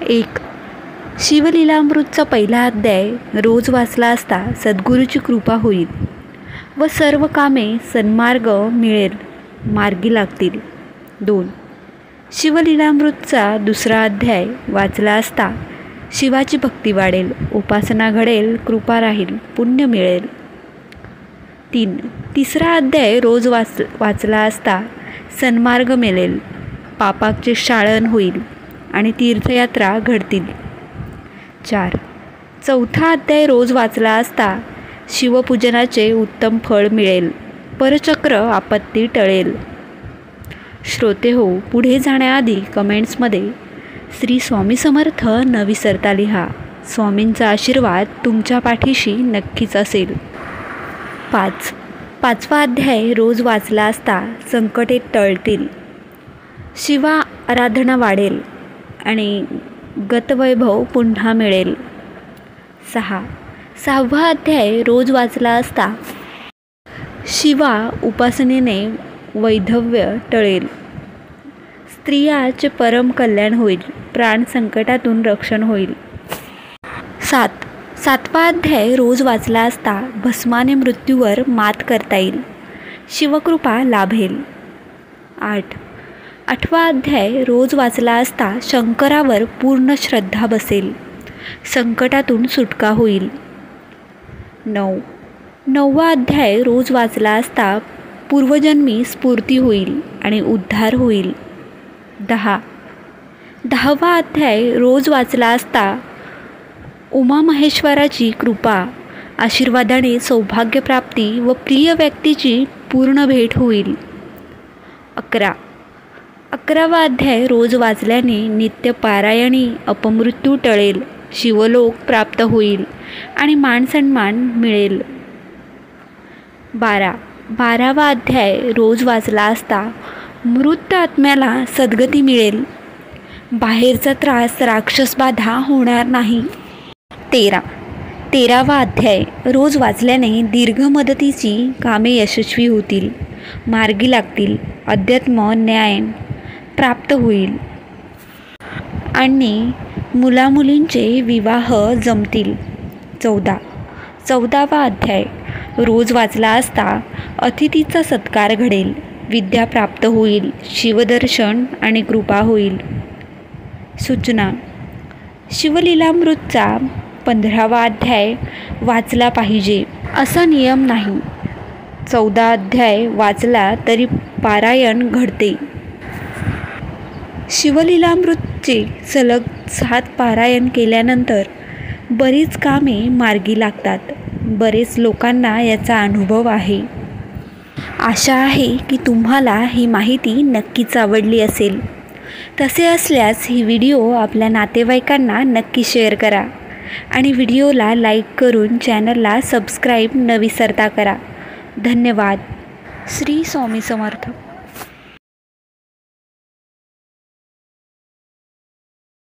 1. शिवलीलामृतचा पहिला अध्याय रोज वाचला असता सद्गुरूची कृपा होईल व सर्व कामे सन्मार्ग मिळेल, मार्गी लागतील. 2. शिवलीलामृतचा दुसरा अध्याय वाचला असता शिवाची भक्ती वाढेल, उपासना घडेल, कृपा राहील, पुण्य मिळेल. 3. तिसरा अध्याय रोज वाचला असता सन्मार्ग मिळेल, पापाचे क्षालन होईल आणि तीर्थयात्रा घडतील. 4. चौथा अध्याय रोज वाचला असता शिवपूजनाचे उत्तम फळ मिळेल, परचक्र आपत्ती टळेल. श्रोते हो, पुढे जाण्याआधी कमेंट्समध्ये श्री स्वामी समर्थ न विसरता लिहा. स्वामींचा आशीर्वाद तुमच्या पाठीशी नक्कीच असेल. 5. पाचवा अध्याय रोज वाचला असता संकटे टळतील, शिवा आराधना वाढेल आणि गतवैभव पुन्हा मिळेल. 6. सहावा अध्याय रोज वाचला असता शिवा उपासनेने वैधव्य टळेल, स्त्रियाचे परम कल्याण होईल, प्राण संकटातून रक्षण होईल. 7. सातवा अध्याय रोज वाचला असता भस्माने मृत्यूवर मात करता येईल, शिवकृपा लाभेल. 8. आठवा अध्याय रोज वाचला असता शंकरावर पूर्ण श्रद्धा बसेल, संकटातून सुटका होईल. 9. नववा अध्याय रोज वाचला असता पूर्वजन्मी स्फूर्ती होईल आणि उद्धार होईल. 10. दहावा अध्याय रोज वाचला असता उमामहेश्वराची कृपा, आशीर्वादाने सौभाग्यप्राप्ती व प्रिय व्यक्तीची पूर्ण भेट होईल. 11. 11वा अध्याय रोज वाचल्याने नित्य पारायणी अपमृत्यू टळेल, शिवलोक प्राप्त होईल आणि मानसन्मान मिळेल. 12. 12वा अध्याय रोज वाचला असता मृत आत्म्याला सद्गती मिळेल, बाहेरचा त्रास राक्षसबाधा होणार नाही. 13वा अध्याय रोज वाचल्याने दीर्घ मुदतीची कामे यशस्वी होतील, मार्गी लागतील, अध्यात्म न्याय प्राप्त होईल आणि मुलामुलींचे विवाह जमतील. 14वा अध्याय रोज वाचला असता अतिथीचा सत्कार घडेल, विद्या प्राप्त होईल, शिवदर्शन आणि कृपा होईल. सूचना: शिवलीलामृतचा 15वा अध्याय वाचला पाहिजे असा नियम नाही. 14 अध्याय वाचला तरी पारायण घडते. शिवलीलामृतचे सलग 7 पारायण केल्यानंतर बरीच कामे मार्गी लागतात. बरेच लोकांना याचा अनुभव आहे. आशा आहे की तुम्हाला ही माहिती नक्कीच आवडली असेल. तसे असल्यास ही व्हिडिओ आपल्या नातेवाईकांना नक्की शेअर करा आणि व्हिडिओला लाईक करून चॅनलला सबस्क्राईब न विसरता करा. धन्यवाद. श्री स्वामी समर्थ.